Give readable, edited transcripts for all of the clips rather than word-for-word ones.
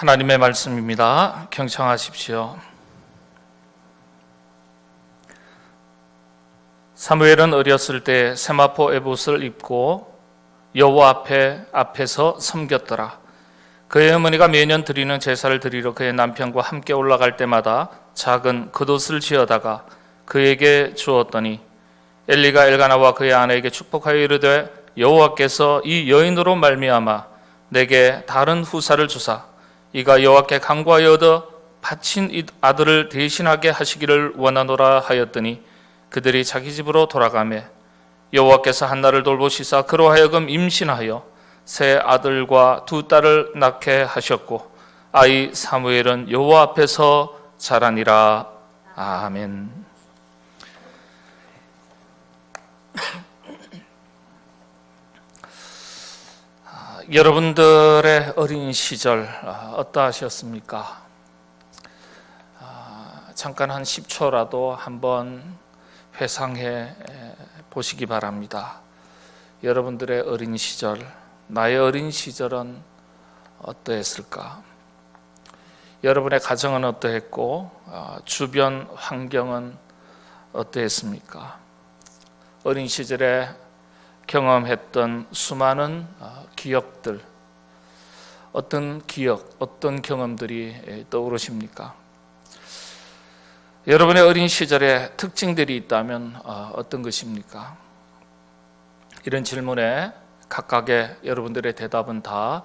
하나님의 말씀입니다. 경청하십시오. 사무엘은 어렸을 때 세마포 에봇을 입고 여호와 앞에서 섬겼더라. 그의 어머니가 매년 드리는 제사를 드리러 그의 남편과 함께 올라갈 때마다 작은 겉옷을 지어다가 그에게 주었더니 엘리가 엘가나와 그의 아내에게 축복하여 이르되 여호와께서 이 여인으로 말미암아 내게 다른 후사를 주사 이가 여호와께 간구하여 얻어 바친 이 아들을 대신하게 하시기를 원하노라 하였더니 그들이 자기 집으로 돌아가매 여호와께서 한나를 돌보시사 그로 하여금 임신하여 세 아들과 두 딸을 낳게 하셨고 아이 사무엘은 여호와 앞에서 자라니라. 아멘. 여러분들의 어린 시절 어떠하셨습니까? 잠깐 한 10초라도 한번 회상해 보시기 바랍니다. 여러분들의 어린 시절, 나의 어린 시절은 어떠했을까? 여러분의 가정은 어떠했고 주변 환경은 어떠했습니까? 어린 시절에 경험했던 수많은 기억들, 어떤 기억, 어떤 경험들이 떠오르십니까? 여러분의 어린 시절에 특징들이 있다면 어떤 것입니까? 이런 질문에 각각의 여러분들의 대답은 다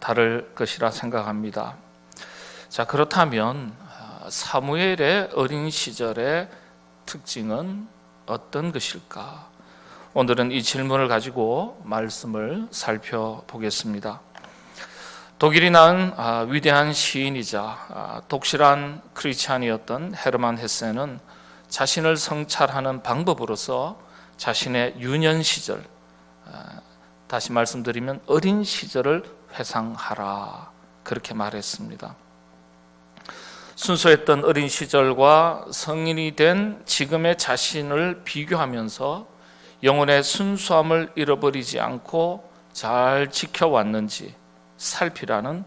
다를 것이라 생각합니다. 자, 그렇다면 사무엘의 어린 시절의 특징은 어떤 것일까? 오늘은 이 질문을 가지고 말씀을 살펴보겠습니다. 독일이 낳은 위대한 시인이자 독실한 크리스찬이었던 헤르만 헤세는 자신을 성찰하는 방법으로서 자신의 유년 시절, 다시 말씀드리면 어린 시절을 회상하라 그렇게 말했습니다. 순수했던 어린 시절과 성인이 된 지금의 자신을 비교하면서 영혼의 순수함을 잃어버리지 않고 잘 지켜왔는지 살피라는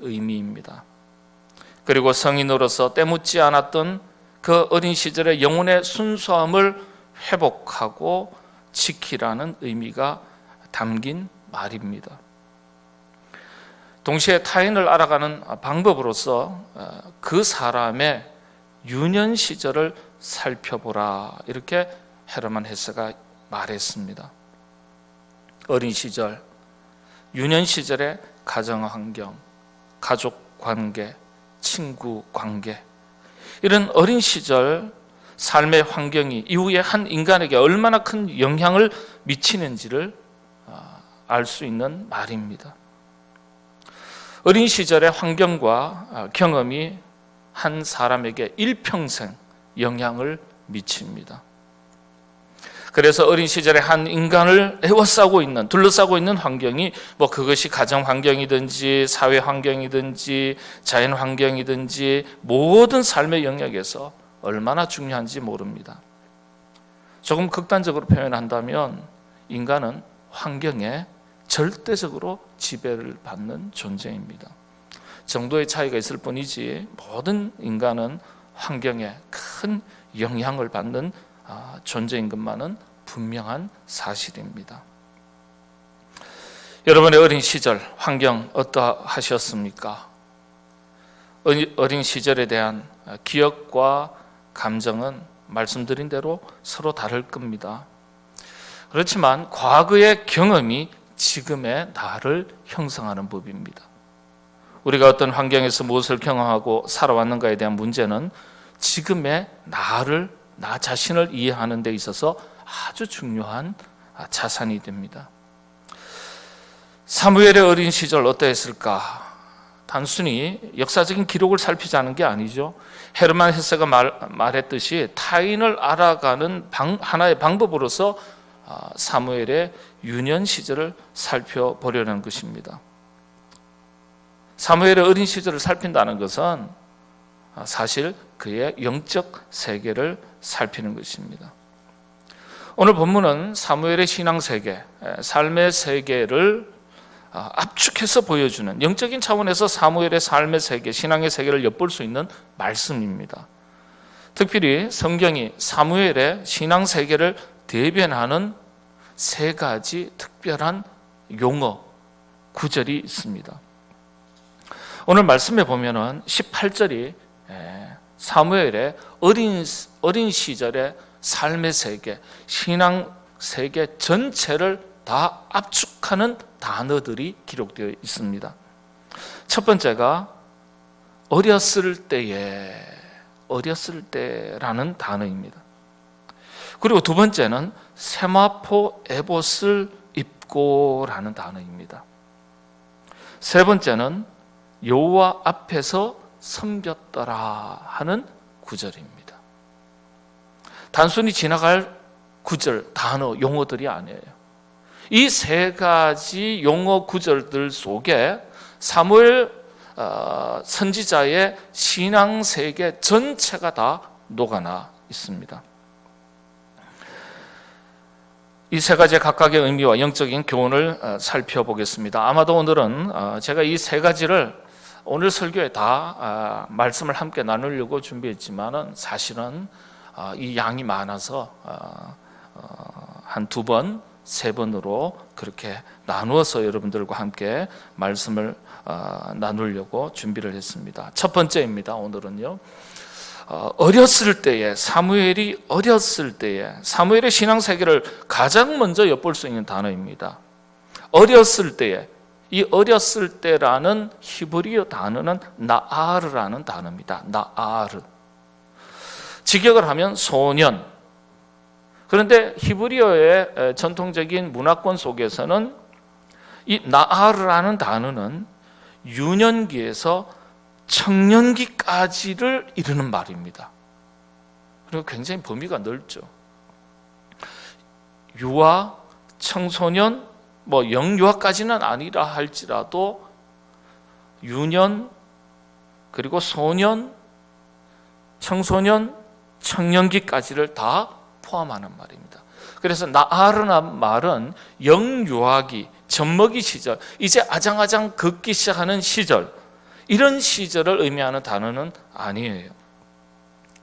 의미입니다. 그리고 성인으로서 때묻지 않았던 그 어린 시절의 영혼의 순수함을 회복하고 지키라는 의미가 담긴 말입니다. 동시에 타인을 알아가는 방법으로서 그 사람의 유년 시절을 살펴보라 이렇게 헤르만 헤세가 말했습니다. 어린 시절, 유년 시절의 가정 환경, 가족 관계, 친구 관계, 이런 어린 시절 삶의 환경이 이후에 한 인간에게 얼마나 큰 영향을 미치는지를 알 수 있는 말입니다. 어린 시절의 환경과 경험이 한 사람에게 일평생 영향을 미칩니다. 그래서 어린 시절에 한 인간을 둘러싸고 있는 환경이 그것이 가정 환경이든지 사회 환경이든지 자연 환경이든지 모든 삶의 영역에서 얼마나 중요한지 모릅니다. 조금 극단적으로 표현한다면 인간은 환경에 절대적으로 지배를 받는 존재입니다. 정도의 차이가 있을 뿐이지 모든 인간은 환경에 큰 영향을 받는 존재인 것만은 분명한 사실입니다. 여러분의 어린 시절 환경 어떠하셨습니까? 어린 시절에 대한 기억과 감정은 말씀드린 대로 서로 다를 겁니다. 그렇지만 과거의 경험이 지금의 나를 형성하는 법입니다. 우리가 어떤 환경에서 무엇을 경험하고 살아왔는가에 대한 문제는 지금의 나 자신을 이해하는 데 있어서 아주 중요한 자산이 됩니다. 사무엘의 어린 시절 어떠했을까? 단순히 역사적인 기록을 살피자는 게 아니죠. 헤르만 헤세가 말했듯이 타인을 알아가는 하나의 방법으로서 사무엘의 유년 시절을 살펴보려는 것입니다. 사무엘의 어린 시절을 살핀다는 것은 사실 그의 영적 세계를 살피는 것입니다. 오늘 본문은 사무엘의 신앙 세계, 삶의 세계를 압축해서 보여주는 영적인 차원에서 사무엘의 삶의 세계, 신앙의 세계를 엿볼 수 있는 말씀입니다. 특별히 성경이 사무엘의 신앙 세계를 대변하는 세 가지 특별한 용어, 구절이 있습니다. 오늘 말씀에 보면은 18절이 사무엘의 어린 시절의 삶의 세계, 신앙 세계 전체를 다 압축하는 단어들이 기록되어 있습니다. 첫 번째가 어렸을 때라는 단어입니다. 그리고 두 번째는 세마포 에봇을 입고라는 단어입니다. 세 번째는 여호와 앞에서 섬겼더라 하는 구절입니다. 단순히 지나갈 구절, 단어, 용어들이 아니에요. 이 세 가지 용어 구절들 속에 사무엘 선지자의 신앙 세계 전체가 다 녹아나 있습니다. 이 세 가지의 각각의 의미와 영적인 교훈을 살펴보겠습니다. 아마도 오늘은 제가 이 세 가지를 오늘 설교에 다 말씀을 함께 나누려고 준비했지만은 사실은 이 양이 많아서 한 두 번, 세 번으로 그렇게 나누어서 여러분들과 함께 말씀을 나누려고 준비를 했습니다. 첫 번째입니다. 오늘은요. 어렸을 때에, 사무엘이 어렸을 때에 사무엘의 신앙 세계를 가장 먼저 엿볼 수 있는 단어입니다. 어렸을 때에, 이 어렸을 때라는 히브리어 단어는 나아르라는 단어입니다. 나아르. 직역을 하면 소년. 그런데 히브리어의 전통적인 문화권 속에서는 이 나아르라는 단어는 유년기에서 청년기까지를 이르는 말입니다. 그리고 굉장히 범위가 넓죠. 유아, 청소년, 영유아까지는 아니라 할지라도 유년, 그리고 소년, 청소년, 청년기까지를 다 포함하는 말입니다. 그래서 나아르란 말은 영유아기, 젖먹이 시절, 이제 아장아장 걷기 시작하는 시절, 이런 시절을 의미하는 단어는 아니에요.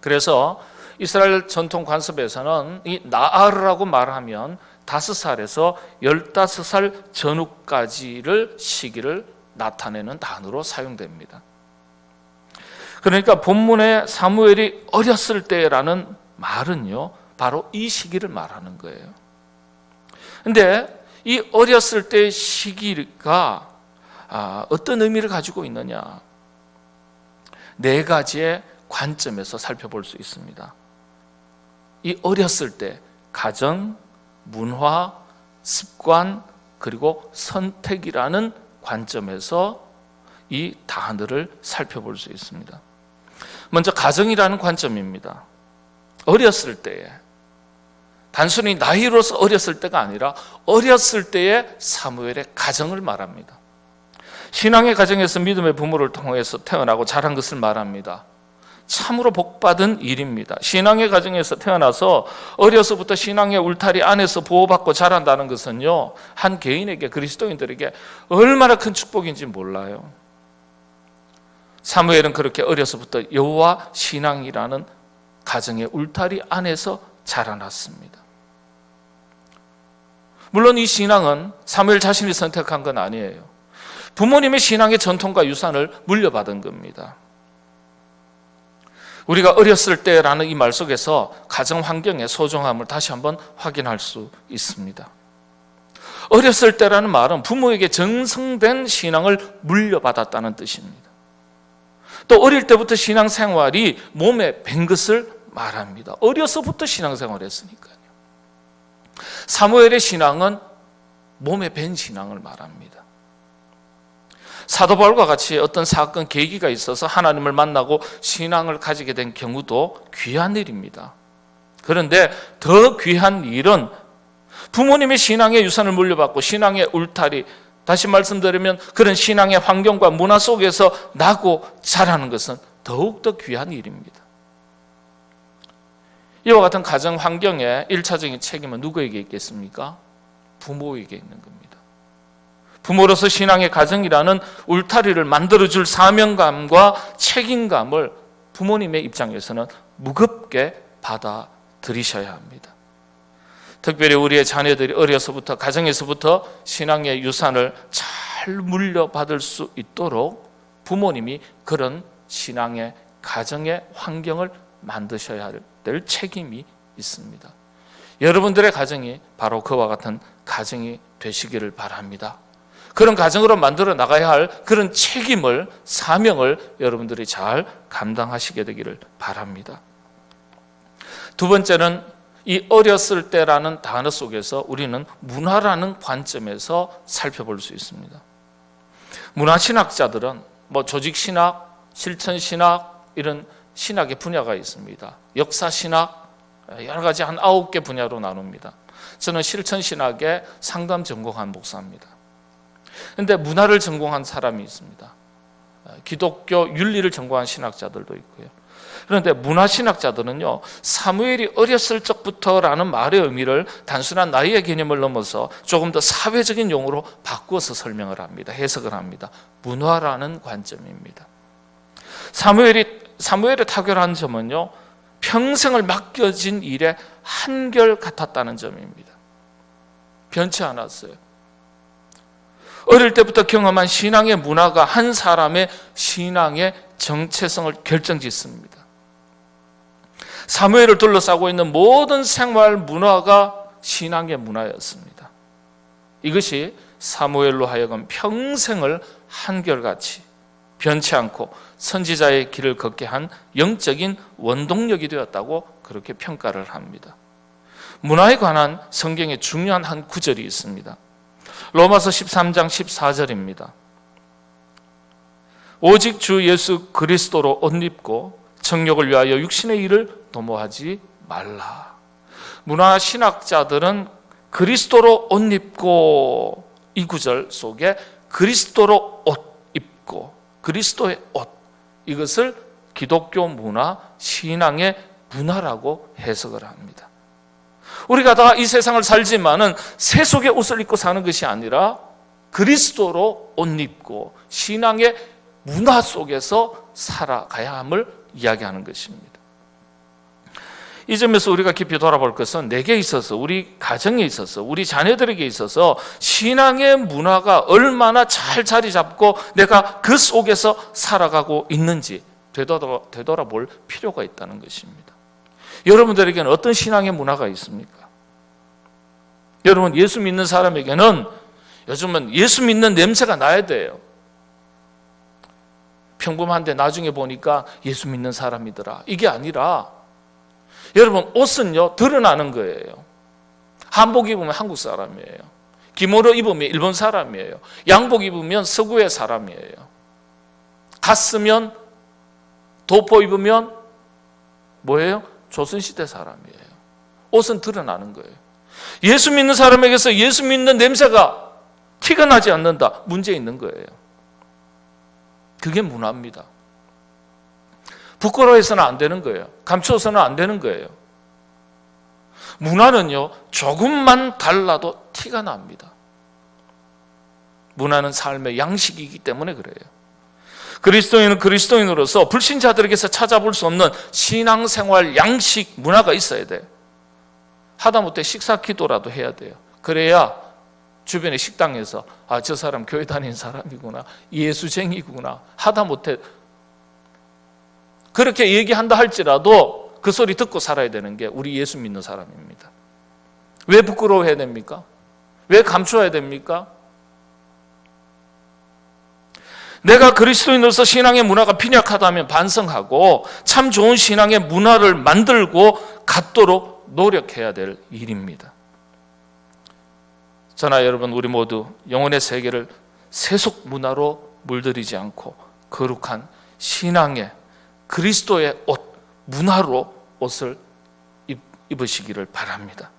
그래서 이스라엘 전통 관습에서는 이 나아르라고 말하면 5살에서 15살 전후까지를 시기를 나타내는 단어로 사용됩니다. 그러니까 본문의 사무엘이 어렸을 때라는 말은요, 바로 이 시기를 말하는 거예요. 그런데 이 어렸을 때 시기가 어떤 의미를 가지고 있느냐? 네 가지의 관점에서 살펴볼 수 있습니다. 이 어렸을 때 가정, 문화, 습관, 그리고 선택이라는 관점에서 이 단어를 살펴볼 수 있습니다. 먼저 가정이라는 관점입니다. 어렸을 때에, 단순히 나이로서 어렸을 때가 아니라 어렸을 때의 사무엘의 가정을 말합니다. 신앙의 가정에서 믿음의 부모를 통해서 태어나고 자란 것을 말합니다. 참으로 복받은 일입니다. 신앙의 가정에서 태어나서 어려서부터 신앙의 울타리 안에서 보호받고 자란다는 것은요, 한 개인에게, 그리스도인들에게 얼마나 큰 축복인지 몰라요. 사무엘은 그렇게 어려서부터 여호와 신앙이라는 가정의 울타리 안에서 자라났습니다. 물론 이 신앙은 사무엘 자신이 선택한 건 아니에요. 부모님의 신앙의 전통과 유산을 물려받은 겁니다. 우리가 어렸을 때라는 이 말 속에서 가정 환경의 소중함을 다시 한번 확인할 수 있습니다. 어렸을 때라는 말은 부모에게 정성된 신앙을 물려받았다는 뜻입니다. 또 어릴 때부터 신앙생활이 몸에 밴 것을 말합니다. 어려서부터 신앙생활을 했으니까요. 사무엘의 신앙은 몸에 밴 신앙을 말합니다. 사도 바울과 같이 어떤 사건, 계기가 있어서 하나님을 만나고 신앙을 가지게 된 경우도 귀한 일입니다. 그런데 더 귀한 일은 부모님의 신앙의 유산을 물려받고 신앙의 울타리, 다시 말씀드리면 그런 신앙의 환경과 문화 속에서 나고 자라는 것은 더욱더 귀한 일입니다. 이와 같은 가정 환경의 1차적인 책임은 누구에게 있겠습니까? 부모에게 있는 겁니다. 부모로서 신앙의 가정이라는 울타리를 만들어줄 사명감과 책임감을 부모님의 입장에서는 무겁게 받아들이셔야 합니다. 특별히 우리의 자녀들이 어려서부터 가정에서부터 신앙의 유산을 잘 물려받을 수 있도록 부모님이 그런 신앙의 가정의 환경을 만드셔야 될 책임이 있습니다. 여러분들의 가정이 바로 그와 같은 가정이 되시기를 바랍니다. 그런 가정으로 만들어 나가야 할 그런 책임을, 사명을 여러분들이 잘 감당하시게 되기를 바랍니다. 두 번째는 이 어렸을 때라는 단어 속에서 우리는 문화라는 관점에서 살펴볼 수 있습니다. 문화신학자들은 조직신학, 실천신학 이런 신학의 분야가 있습니다. 역사신학 여러 가지 한 9개 분야로 나눕니다. 저는 실천신학에 상담 전공한 목사입니다. 그런데 문화를 전공한 사람이 있습니다. 기독교 윤리를 전공한 신학자들도 있고요. 그런데 문화신학자들은요, 사무엘이 어렸을 적부터라는 말의 의미를 단순한 나이의 개념을 넘어서 조금 더 사회적인 용어로 바꾸어서 설명을 합니다. 해석을 합니다. 문화라는 관점입니다. 사무엘의 탁월한 점은요, 평생을 맡겨진 일에 한결같았다는 점입니다. 변치 않았어요. 어릴 때부터 경험한 신앙의 문화가 한 사람의 신앙의 정체성을 결정짓습니다. 사무엘을 둘러싸고 있는 모든 생활 문화가 신앙의 문화였습니다. 이것이 사무엘로 하여금 평생을 한결같이 변치 않고 선지자의 길을 걷게 한 영적인 원동력이 되었다고 그렇게 평가를 합니다. 문화에 관한 성경의 중요한 한 구절이 있습니다. 로마서 13장 14절입니다. 오직 주 예수 그리스도로 옷 입고 정욕을 위하여 육신의 일을 도모하지 말라. 문화신학자들은 그리스도로 옷 입고, 이 구절 속에 그리스도로 옷 입고, 그리스도의 옷, 이것을 기독교 문화, 신앙의 문화라고 해석을 합니다. 우리가 다 이 세상을 살지만은 세속의 옷을 입고 사는 것이 아니라 그리스도로 옷 입고 신앙의 문화 속에서 살아가야 함을 이야기하는 것입니다. 이 점에서 우리가 깊이 돌아볼 것은 내게 있어서, 우리 가정에 있어서, 우리 자녀들에게 있어서 신앙의 문화가 얼마나 잘 자리 잡고 내가 그 속에서 살아가고 있는지 되돌아볼 필요가 있다는 것입니다. 여러분들에게는 어떤 신앙의 문화가 있습니까? 여러분, 예수 믿는 사람에게는 요즘은 예수 믿는 냄새가 나야 돼요. 평범한데 나중에 보니까 예수 믿는 사람이더라, 이게 아니라 여러분, 옷은요 드러나는 거예요. 한복 입으면 한국 사람이에요. 기모노 입으면 일본 사람이에요. 양복 입으면 서구의 사람이에요. 갓 쓰면, 도포 입으면 뭐예요? 조선시대 사람이에요. 옷은 드러나는 거예요. 예수 믿는 사람에게서 예수 믿는 냄새가 티가 나지 않는다, 문제 있는 거예요. 그게 문화입니다. 부끄러워해서는 안 되는 거예요. 감추어서는 안 되는 거예요. 문화는요, 조금만 달라도 티가 납니다. 문화는 삶의 양식이기 때문에 그래요. 그리스도인은 그리스도인으로서 불신자들에게서 찾아볼 수 없는 신앙생활 양식 문화가 있어야 돼요. 하다못해 식사 기도라도 해야 돼요. 그래야 주변의 식당에서 저 사람 교회 다니는 사람이구나, 예수쟁이구나, 하다못해 그렇게 얘기한다 할지라도 그 소리 듣고 살아야 되는 게 우리 예수 믿는 사람입니다. 왜 부끄러워해야 됩니까? 왜 감추어야 됩니까? 내가 그리스도인으로서 신앙의 문화가 빈약하다면 반성하고 참 좋은 신앙의 문화를 만들고 갖도록 노력해야 될 일입니다. 저나 여러분, 우리 모두 영혼의 세계를 세속 문화로 물들이지 않고 거룩한 신앙의 그리스도의 옷, 문화로 옷을 입으시기를 바랍니다.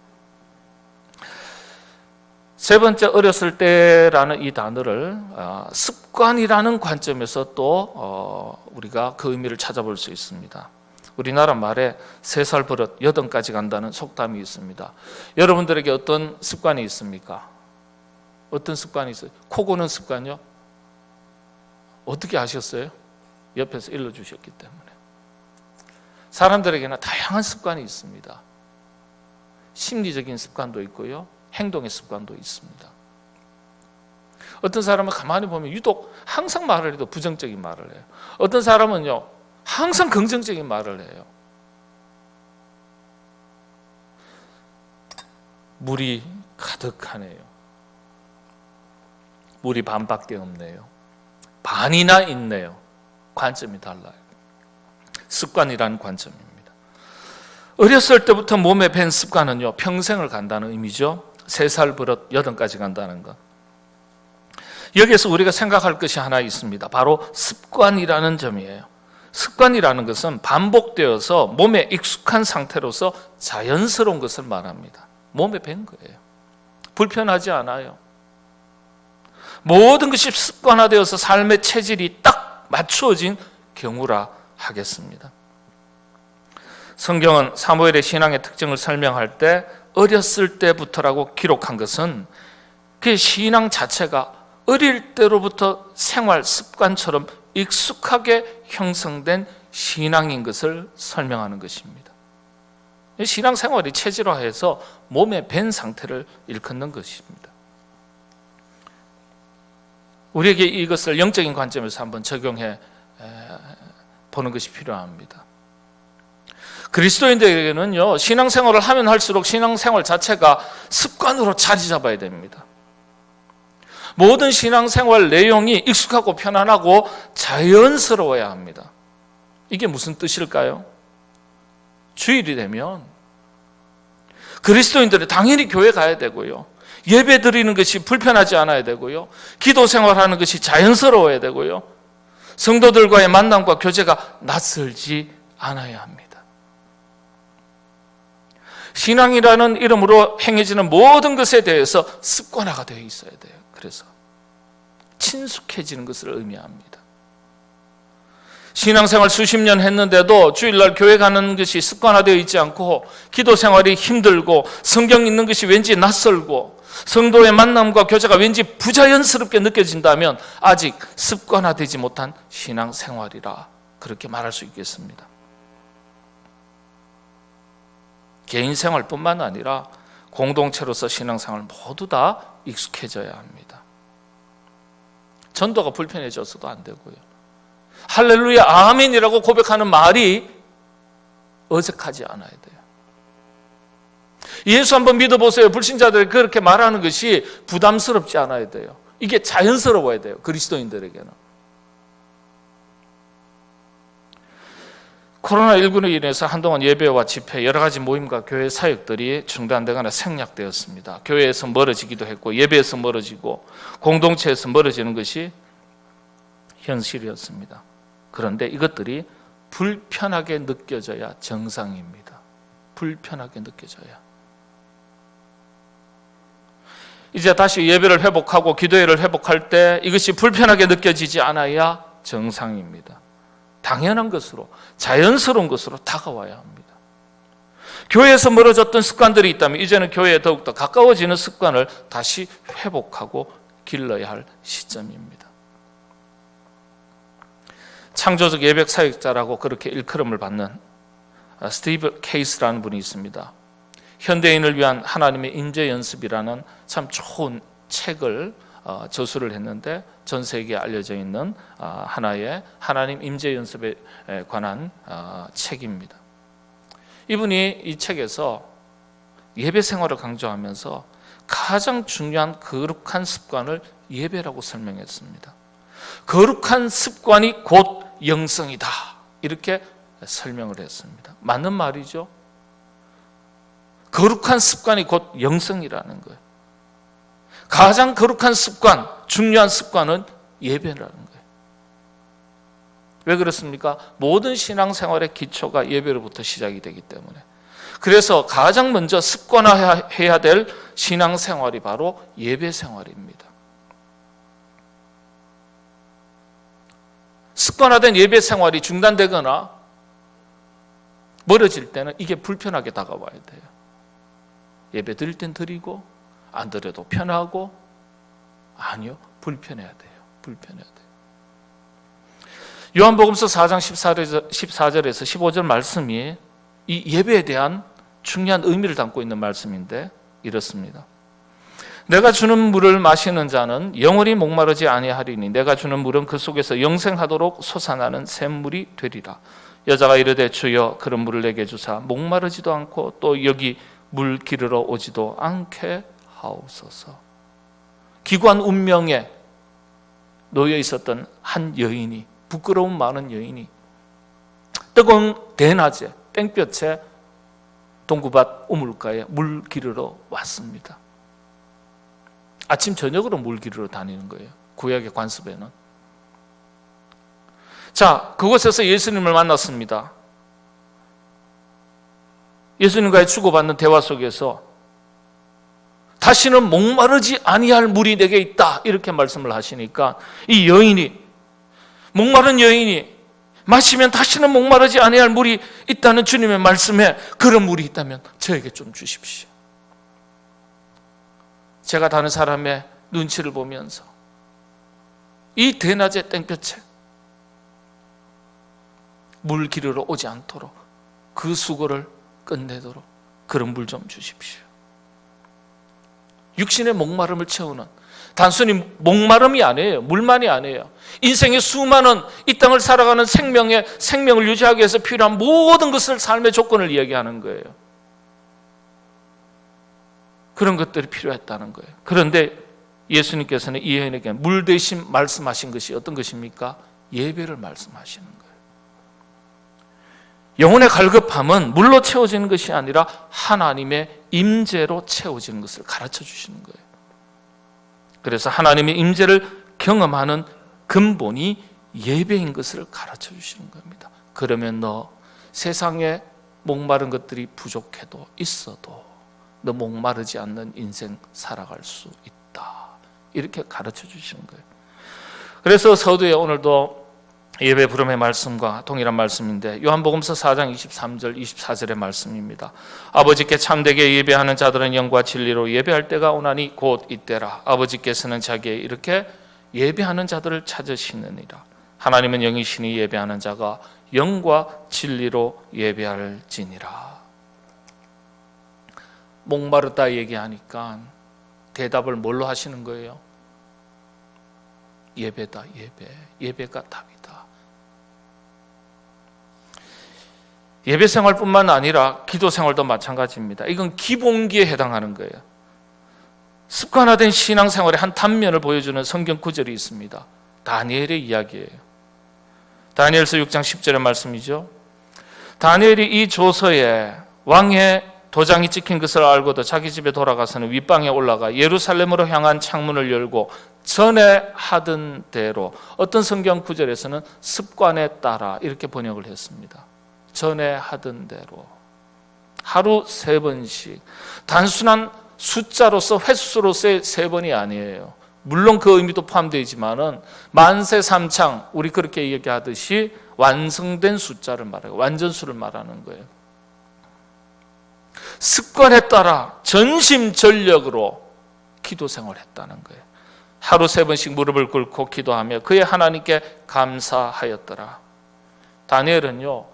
세 번째, 어렸을 때라는 이 단어를 습관이라는 관점에서 또 우리가 그 의미를 찾아볼 수 있습니다. 우리나라 말에 3살 버릇 8까지 간다는 속담이 있습니다. 여러분들에게 어떤 습관이 있습니까? 어떤 습관이 있어요? 코 고는 습관요? 어떻게 아셨어요? 옆에서 일러주셨기 때문에. 사람들에게는 다양한 습관이 있습니다. 심리적인 습관도 있고요, 행동의 습관도 있습니다. 어떤 사람은 가만히 보면 유독 항상 말을 해도 부정적인 말을 해요. 어떤 사람은요, 항상 긍정적인 말을 해요. 물이 가득하네요. 물이 반밖에 없네요. 반이나 있네요. 관점이 달라요. 습관이라는 관점입니다. 어렸을 때부터 몸에 밴 습관은요, 평생을 간다는 의미죠. 3살 버릇 8까지 간다는 것. 여기에서 우리가 생각할 것이 하나 있습니다. 바로 습관이라는 점이에요. 습관이라는 것은 반복되어서 몸에 익숙한 상태로서 자연스러운 것을 말합니다. 몸에 밴 거예요. 불편하지 않아요. 모든 것이 습관화되어서 삶의 체질이 딱 맞추어진 경우라 하겠습니다. 성경은 사무엘의 신앙의 특징을 설명할 때 어렸을 때부터라고 기록한 것은 그 신앙 자체가 어릴 때로부터 생활 습관처럼 익숙하게 형성된 신앙인 것을 설명하는 것입니다. 신앙 생활이 체질화해서 몸에 밴 상태를 일컫는 것입니다. 우리에게 이것을 영적인 관점에서 한번 적용해 보는 것이 필요합니다. 그리스도인들에게는요, 신앙생활을 하면 할수록 신앙생활 자체가 습관으로 자리 잡아야 됩니다. 모든 신앙생활 내용이 익숙하고 편안하고 자연스러워야 합니다. 이게 무슨 뜻일까요? 주일이 되면 그리스도인들은 당연히 교회 가야 되고요, 예배 드리는 것이 불편하지 않아야 되고요, 기도 생활하는 것이 자연스러워야 되고요, 성도들과의 만남과 교제가 낯설지 않아야 합니다. 신앙이라는 이름으로 행해지는 모든 것에 대해서 습관화가 되어 있어야 돼요. 그래서 친숙해지는 것을 의미합니다. 신앙생활 수십 년 했는데도 주일날 교회 가는 것이 습관화되어 있지 않고, 기도 생활이 힘들고, 성경 읽는 것이 왠지 낯설고, 성도의 만남과 교제가 왠지 부자연스럽게 느껴진다면 아직 습관화되지 못한 신앙생활이라 그렇게 말할 수 있겠습니다. 개인 생활뿐만 아니라 공동체로서 신앙생활 모두 다 익숙해져야 합니다. 전도가 불편해져서도 안 되고요, 할렐루야 아멘이라고 고백하는 말이 어색하지 않아야 돼요. 예수 한번 믿어보세요, 불신자들이 그렇게 말하는 것이 부담스럽지 않아야 돼요. 이게 자연스러워야 돼요, 그리스도인들에게는. 코로나19로 인해서 한동안 예배와 집회, 여러 가지 모임과 교회 사역들이 중단되거나 생략되었습니다. 교회에서 멀어지기도 했고, 예배에서 멀어지고, 공동체에서 멀어지는 것이 현실이었습니다. 그런데 이것들이 불편하게 느껴져야 정상입니다. 불편하게 느껴져야. 이제 다시 예배를 회복하고 기도회를 회복할 때 이것이 불편하게 느껴지지 않아야 정상입니다. 당연한 것으로, 자연스러운 것으로 다가와야 합니다. 교회에서 멀어졌던 습관들이 있다면 이제는 교회에 더욱더 가까워지는 습관을 다시 회복하고 길러야 할 시점입니다. 창조적 예배 사역자라고 그렇게 일컬음을 받는 스티브 케이스라는 분이 있습니다. 현대인을 위한 하나님의 임재 연습이라는 참 좋은 책을 저술을 했는데 전 세계에 알려져 있는 하나의 하나님 임재 연습에 관한 책입니다. 이분이 이 책에서 예배 생활을 강조하면서 가장 중요한 거룩한 습관을 예배라고 설명했습니다. 거룩한 습관이 곧 영성이다, 이렇게 설명을 했습니다. 맞는 말이죠. 거룩한 습관이 곧 영성이라는 거예요. 가장 거룩한 습관, 중요한 습관은 예배라는 거예요. 왜 그렇습니까? 모든 신앙생활의 기초가 예배로부터 시작이 되기 때문에. 그래서 가장 먼저 습관화해야 될 신앙생활이 바로 예배생활입니다. 습관화된 예배생활이 중단되거나 멀어질 때는 이게 불편하게 다가와야 돼요. 예배 드릴 땐 드리고 안 드려도 편하고, 아니요. 불편해야 돼요. 불편해야 돼요. 요한복음서 4장 14절에서 15절 말씀이 이 예배에 대한 중요한 의미를 담고 있는 말씀인데 이렇습니다. 내가 주는 물을 마시는 자는 영원히 목마르지 아니하리니 내가 주는 물은 그 속에서 영생하도록 솟아나는 샘물이 되리라. 여자가 이르되 주여 그런 물을 내게 주사 목마르지도 않고 또 여기 물 기르러 오지도 않게 하옵소서. 기구한 운명에 놓여 있었던 한 여인이, 부끄러움 많은 여인이 뜨거운 대낮에 땡볕에 동구밭 우물가에 물 기르러 왔습니다. 아침 저녁으로 물 기르러 다니는 거예요. 구약의 관습에는. 자, 그곳에서 예수님을 만났습니다. 예수님과의 주고받는 대화 속에서 다시는 목마르지 아니할 물이 내게 있다 이렇게 말씀을 하시니까 이 여인이, 목마른 여인이 마시면 다시는 목마르지 아니할 물이 있다는 주님의 말씀에 그런 물이 있다면 저에게 좀 주십시오. 제가 다른 사람의 눈치를 보면서 이 대낮의 땡볕에 물 기르러 오지 않도록 그 수고를 끝내도록 그런 물 좀 주십시오. 육신의 목마름을 채우는, 단순히 목마름이 아니에요. 물만이 아니에요. 인생의 수많은 이 땅을 살아가는 생명을 유지하기 위해서 필요한 모든 것을 삶의 조건을 이야기하는 거예요. 그런 것들이 필요했다는 거예요. 그런데 예수님께서는 이 여인에게 물 대신 말씀하신 것이 어떤 것입니까? 예배를 말씀하시는 거예요. 영혼의 갈급함은 물로 채워지는 것이 아니라 하나님의 임재로 채워지는 것을 가르쳐 주시는 거예요. 그래서 하나님의 임재를 경험하는 근본이 예배인 것을 가르쳐 주시는 겁니다. 그러면 너 세상에 목마른 것들이 부족해도 있어도 너 목마르지 않는 인생 살아갈 수 있다. 이렇게 가르쳐 주시는 거예요. 그래서 서두에 오늘도 예배 부름의 말씀과 동일한 말씀인데 요한복음서 4장 23절 24절의 말씀입니다. 아버지께 참되게 예배하는 자들은 영과 진리로 예배할 때가 오나니 곧 이때라. 아버지께서는 자기의 이렇게 예배하는 자들을 찾으시느니라. 하나님은 영이시니 예배하는 자가 영과 진리로 예배할지니라. 목마르다 얘기하니까 대답을 뭘로 하시는 거예요? 예배다. 예배가 답이다. 예배 생활뿐만 아니라 기도 생활도 마찬가지입니다. 이건 기본기에 해당하는 거예요. 습관화된 신앙생활의 한 단면을 보여주는 성경 구절이 있습니다. 다니엘의 이야기예요. 다니엘서 6장 10절의 말씀이죠. 다니엘이 이 조서에 왕의 도장이 찍힌 것을 알고도 자기 집에 돌아가서는 윗방에 올라가 예루살렘으로 향한 창문을 열고 전에 하던 대로, 어떤 성경 구절에서는 습관에 따라 이렇게 번역을 했습니다. 전에 하던 대로 하루 3번씩, 단순한 숫자로서 횟수로서의 3번이 아니에요. 물론 그 의미도 포함되어 있지만은 만세 삼창, 우리 그렇게 얘기하듯이 완성된 숫자를 말해요. 완전수를 말하는 거예요. 습관에 따라 전심전력으로 기도 생활했다는 거예요. 하루 3번씩 무릎을 꿇고 기도하며 그의 하나님께 감사하였더라. 다니엘은요,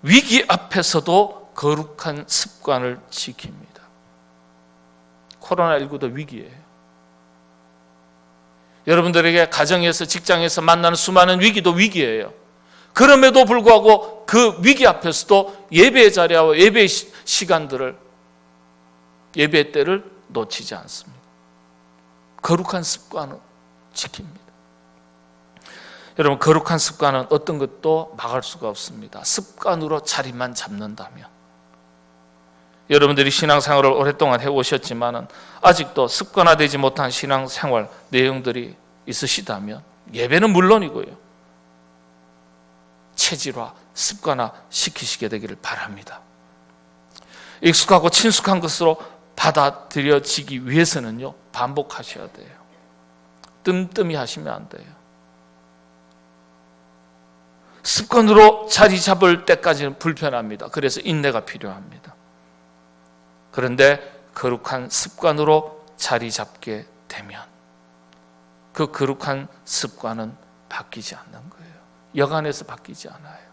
위기 앞에서도 거룩한 습관을 지킵니다. 코로나19도 위기예요. 여러분들에게 가정에서, 직장에서 만나는 수많은 위기도 위기예요. 그럼에도 불구하고 그 위기 앞에서도 예배의 자리와 예배의 시간들을, 예배 때를 놓치지 않습니다. 거룩한 습관을 지킵니다. 여러분, 거룩한 습관은 어떤 것도 막을 수가 없습니다. 습관으로 자리만 잡는다면. 여러분들이 신앙생활을 오랫동안 해오셨지만 아직도 습관화되지 못한 신앙생활 내용들이 있으시다면 예배는 물론이고요, 체질화, 습관화 시키시게 되기를 바랍니다. 익숙하고 친숙한 것으로 받아들여지기 위해서는요, 반복하셔야 돼요. 뜸뜸이 하시면 안 돼요. 습관으로 자리 잡을 때까지는 불편합니다. 그래서 인내가 필요합니다. 그런데 거룩한 습관으로 자리 잡게 되면 그 거룩한 습관은 바뀌지 않는 거예요. 여간에서 바뀌지 않아요.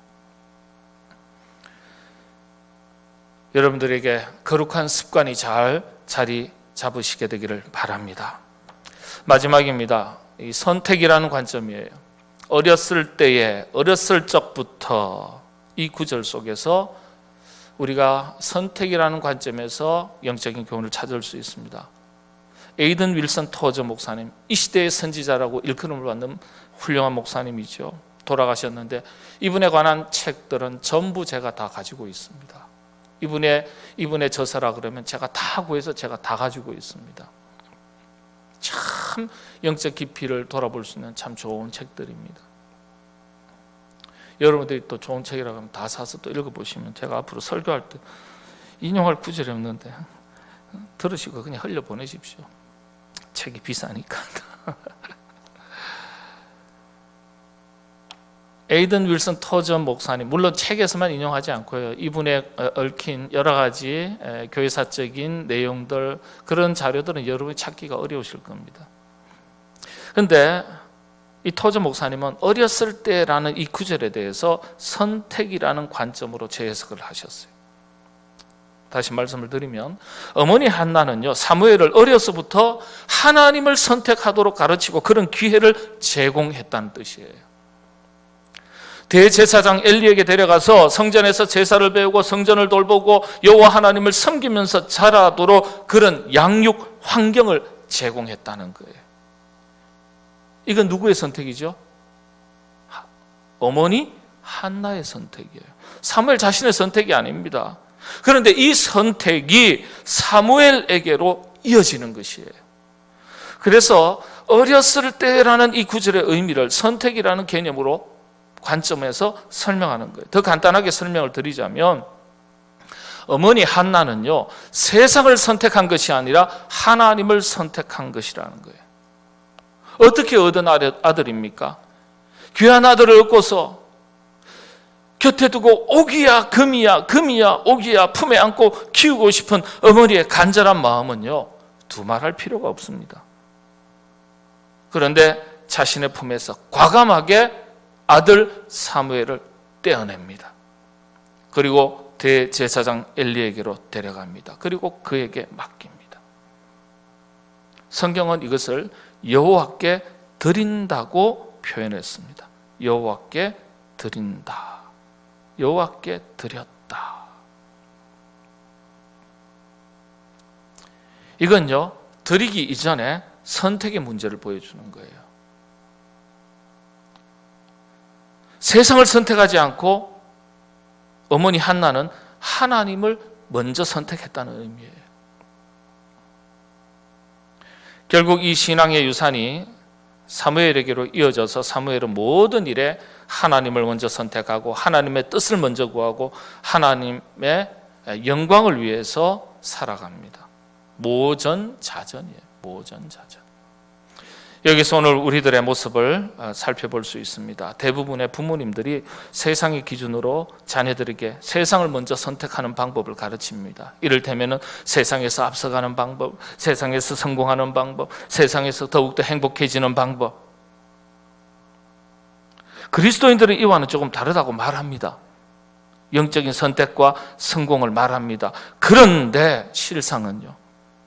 여러분들에게 거룩한 습관이 잘 자리 잡으시게 되기를 바랍니다. 마지막입니다. 이 선택이라는 관점이에요. 어렸을 적부터 이 구절 속에서 우리가 선택이라는 관점에서 영적인 교훈을 찾을 수 있습니다. 에이든 윌슨 토저 목사님, 이 시대의 선지자라고 일컬음을 받는 훌륭한 목사님이죠. 돌아가셨는데 이분에 관한 책들은 전부 제가 다 가지고 있습니다. 이분의 저서라 그러면 제가 다 구해서 제가 다 가지고 있습니다. 참 영적 깊이를 돌아볼 수 있는 참 좋은 책들입니다. 여러분들이 또 좋은 책이라고 하면 다 사서 또 읽어보시면 제가 앞으로 설교할 때 인용할 구절이 없는데 들으시고 그냥 흘려보내십시오. 책이 비싸니까. 에이든 윌슨 토저 목사님, 물론 책에서만 인용하지 않고요, 이분의 얽힌 여러 가지 교회사적인 내용들, 그런 자료들은 여러분이 찾기가 어려우실 겁니다. 그런데 이 토저 목사님은 어렸을 때라는 이 구절에 대해서 선택이라는 관점으로 재해석을 하셨어요. 다시 말씀을 드리면 어머니 한나는요, 사무엘을 어려서부터 하나님을 선택하도록 가르치고 그런 기회를 제공했다는 뜻이에요. 대제사장 엘리에게 데려가서 성전에서 제사를 배우고 성전을 돌보고 여호와 하나님을 섬기면서 자라도록 그런 양육 환경을 제공했다는 거예요. 이건 누구의 선택이죠? 어머니 한나의 선택이에요. 사무엘 자신의 선택이 아닙니다. 그런데 이 선택이 사무엘에게로 이어지는 것이에요. 그래서 어렸을 때라는 이 구절의 의미를 선택이라는 개념으로 관점에서 설명하는 거예요. 더 간단하게 설명을 드리자면 어머니 한나는요, 세상을 선택한 것이 아니라 하나님을 선택한 것이라는 거예요. 어떻게 얻은 아들입니까? 귀한 아들을 얻고서 곁에 두고 오기야 금이야 금이야 오기야 품에 안고 키우고 싶은 어머니의 간절한 마음은요, 두말할 필요가 없습니다. 그런데 자신의 품에서 과감하게 아들 사무엘을 떼어냅니다. 그리고 대제사장 엘리에게로 데려갑니다. 그리고 그에게 맡깁니다. 성경은 이것을 여호와께 드린다고 표현했습니다. 여호와께 드린다. 여호와께 드렸다. 이건요, 드리기 이전에 선택의 문제를 보여주는 거예요. 세상을 선택하지 않고 어머니 한나는 하나님을 먼저 선택했다는 의미예요. 결국 이 신앙의 유산이 사무엘에게로 이어져서 사무엘은 모든 일에 하나님을 먼저 선택하고 하나님의 뜻을 먼저 구하고 하나님의 영광을 위해서 살아갑니다. 모전자전이에요. 모전자전. 여기서 오늘 우리들의 모습을 살펴볼 수 있습니다. 대부분의 부모님들이 세상의 기준으로 자녀들에게 세상을 먼저 선택하는 방법을 가르칩니다. 이를테면 세상에서 앞서가는 방법, 세상에서 성공하는 방법, 세상에서 더욱더 행복해지는 방법. 그리스도인들은 이와는 조금 다르다고 말합니다. 영적인 선택과 성공을 말합니다. 그런데 실상은요,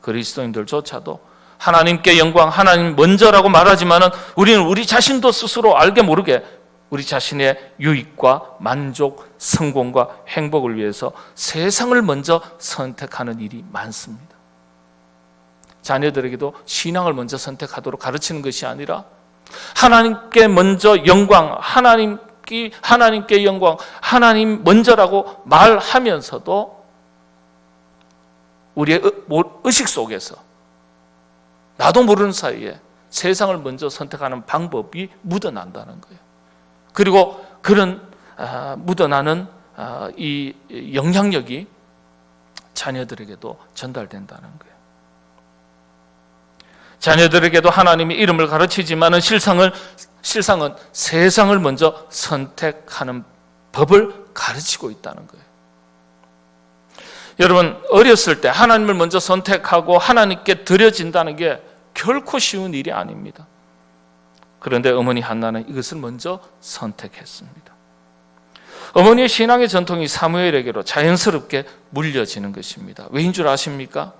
그리스도인들조차도 하나님께 영광, 하나님 먼저라고 말하지만은 우리는 우리 자신도 스스로 알게 모르게 우리 자신의 유익과 만족, 성공과 행복을 위해서 세상을 먼저 선택하는 일이 많습니다. 자녀들에게도 신앙을 먼저 선택하도록 가르치는 것이 아니라 하나님께 먼저 영광, 하나님께 영광, 하나님 먼저라고 말하면서도 우리의 의식 속에서 나도 모르는 사이에 세상을 먼저 선택하는 방법이 묻어난다는 거예요. 그리고 그런 묻어나는 이 영향력이 자녀들에게도 전달된다는 거예요. 자녀들에게도 하나님의 이름을 가르치지만은 실상은 세상을 먼저 선택하는 법을 가르치고 있다는 거예요. 여러분, 어렸을 때 하나님을 먼저 선택하고 하나님께 드려진다는 게 결코 쉬운 일이 아닙니다. 그런데 어머니 한나는 이것을 먼저 선택했습니다. 어머니의 신앙의 전통이 사무엘에게로 자연스럽게 물려지는 것입니다. 왜인 줄 아십니까?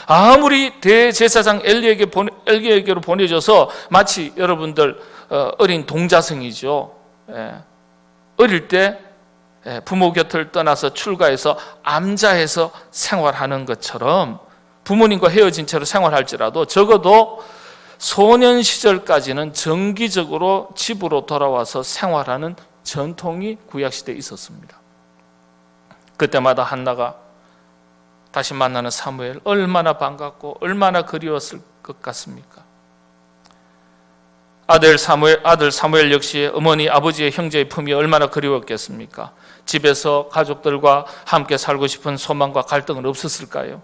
아무리 대제사장 엘리에게로 보내져서 마치 여러분들 어린 동자승이죠. 어릴 때 부모 곁을 떠나서 출가해서 암자해서 생활하는 것처럼 부모님과 헤어진 채로 생활할지라도 적어도 소년 시절까지는 정기적으로 집으로 돌아와서 생활하는 전통이 구약시대에 있었습니다. 그때마다 한나가 다시 만나는 사무엘 얼마나 반갑고 얼마나 그리웠을 것 같습니까? 아들 사무엘 역시 어머니 아버지의 형제의 품이 얼마나 그리웠겠습니까? 집에서 가족들과 함께 살고 싶은 소망과 갈등은 없었을까요?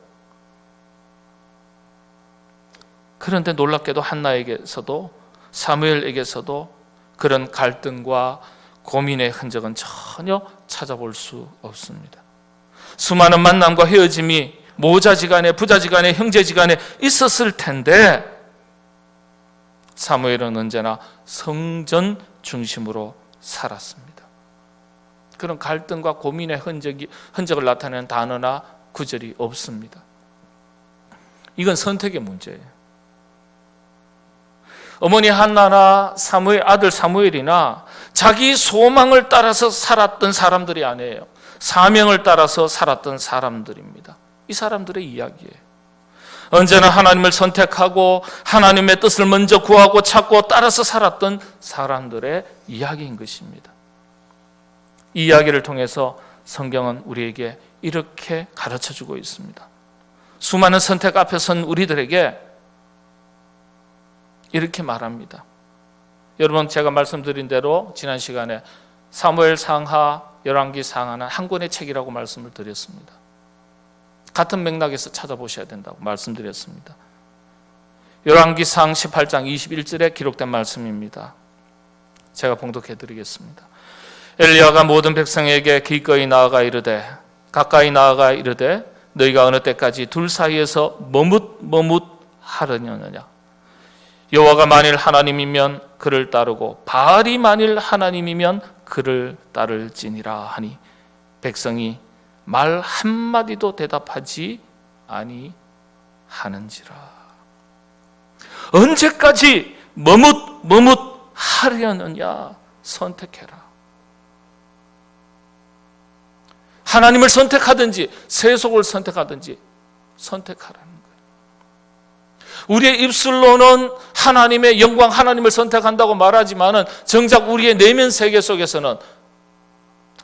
그런데 놀랍게도 한나에게서도 사무엘에게서도 그런 갈등과 고민의 흔적은 전혀 찾아볼 수 없습니다. 수많은 만남과 헤어짐이 모자지간에 부자지간에 형제지간에 있었을 텐데 사무엘은 언제나 성전 중심으로 살았습니다. 그런 갈등과 고민의 흔적을 나타내는 단어나 구절이 없습니다. 이건 선택의 문제예요. 어머니 한나나 아들 사무엘이나 자기 소망을 따라서 살았던 사람들이 아니에요. 사명을 따라서 살았던 사람들입니다. 이 사람들의 이야기예요. 언제나 하나님을 선택하고 하나님의 뜻을 먼저 구하고 찾고 따라서 살았던 사람들의 이야기인 것입니다. 이 이야기를 통해서 성경은 우리에게 이렇게 가르쳐주고 있습니다. 수많은 선택 앞에 선 우리들에게 이렇게 말합니다. 여러분, 제가 말씀드린 대로 지난 시간에 사무엘 상하, 열왕기 상하는 한 권의 책이라고 말씀을 드렸습니다. 같은 맥락에서 찾아보셔야 된다고 말씀드렸습니다. 열왕기상 18장 21절에 기록된 말씀입니다. 제가 봉독해 드리겠습니다. 엘리야가 모든 백성에게 가까이 나아가 이르되 너희가 어느 때까지 둘 사이에서 머뭇하려느냐. 여호와가 만일 하나님이면 그를 따르고 바알이 만일 하나님이면 그를 따를지니라 하니 백성이 말 한마디도 대답하지 아니하는지라. 언제까지 머뭇하려느냐. 선택해라. 하나님을 선택하든지 세속을 선택하든지 선택하라는 거예요. 우리의 입술로는 하나님의 영광, 하나님을 선택한다고 말하지만은 정작 우리의 내면 세계 속에서는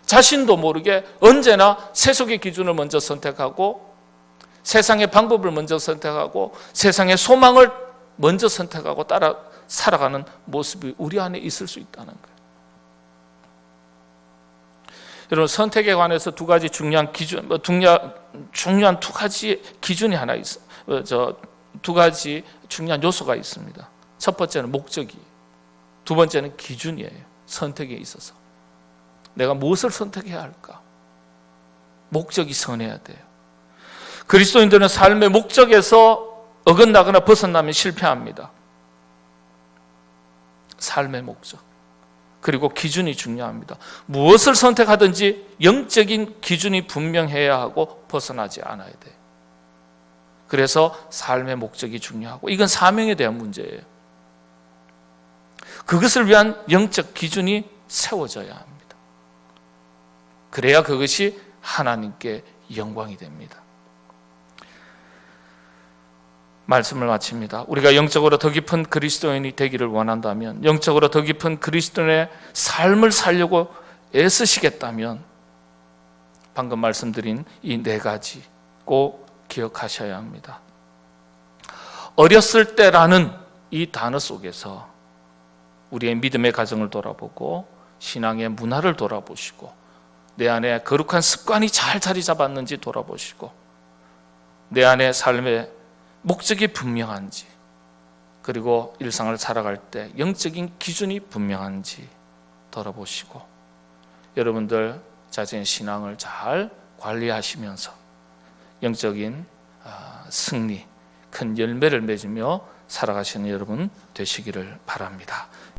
자신도 모르게 언제나 세속의 기준을 먼저 선택하고 세상의 방법을 먼저 선택하고 세상의 소망을 먼저 선택하고 따라 살아가는 모습이 우리 안에 있을 수 있다는 거예요. 여러분, 선택에 관해서 두 가지 중요한 두 가지 기준이 하나 있어요. 두 가지 중요한 요소가 있습니다. 첫 번째는 목적이에요. 두 번째는 기준이에요. 선택에 있어서 내가 무엇을 선택해야 할까? 목적이 선해야 돼요. 그리스도인들은 삶의 목적에서 어긋나거나 벗어나면 실패합니다. 삶의 목적 그리고 기준이 중요합니다. 무엇을 선택하든지 영적인 기준이 분명해야 하고 벗어나지 않아야 돼요. 그래서 삶의 목적이 중요하고 이건 사명에 대한 문제예요. 그것을 위한 영적 기준이 세워져야 합니다. 그래야 그것이 하나님께 영광이 됩니다. 말씀을 마칩니다. 우리가 영적으로 더 깊은 그리스도인이 되기를 원한다면, 영적으로 더 깊은 그리스도인의 삶을 살려고 애쓰시겠다면 방금 말씀드린 이 네 가지 꼭 기억하셔야 합니다. 어렸을 때라는 이 단어 속에서 우리의 믿음의 가정을 돌아보고 신앙의 문화를 돌아보시고 내 안에 거룩한 습관이 잘 자리 잡았는지 돌아보시고 내 안에 삶의 목적이 분명한지 그리고 일상을 살아갈 때 영적인 기준이 분명한지 돌아보시고 여러분들 자신의 신앙을 잘 관리하시면서 영적인 승리 큰 열매를 맺으며 살아가시는 여러분 되시기를 바랍니다.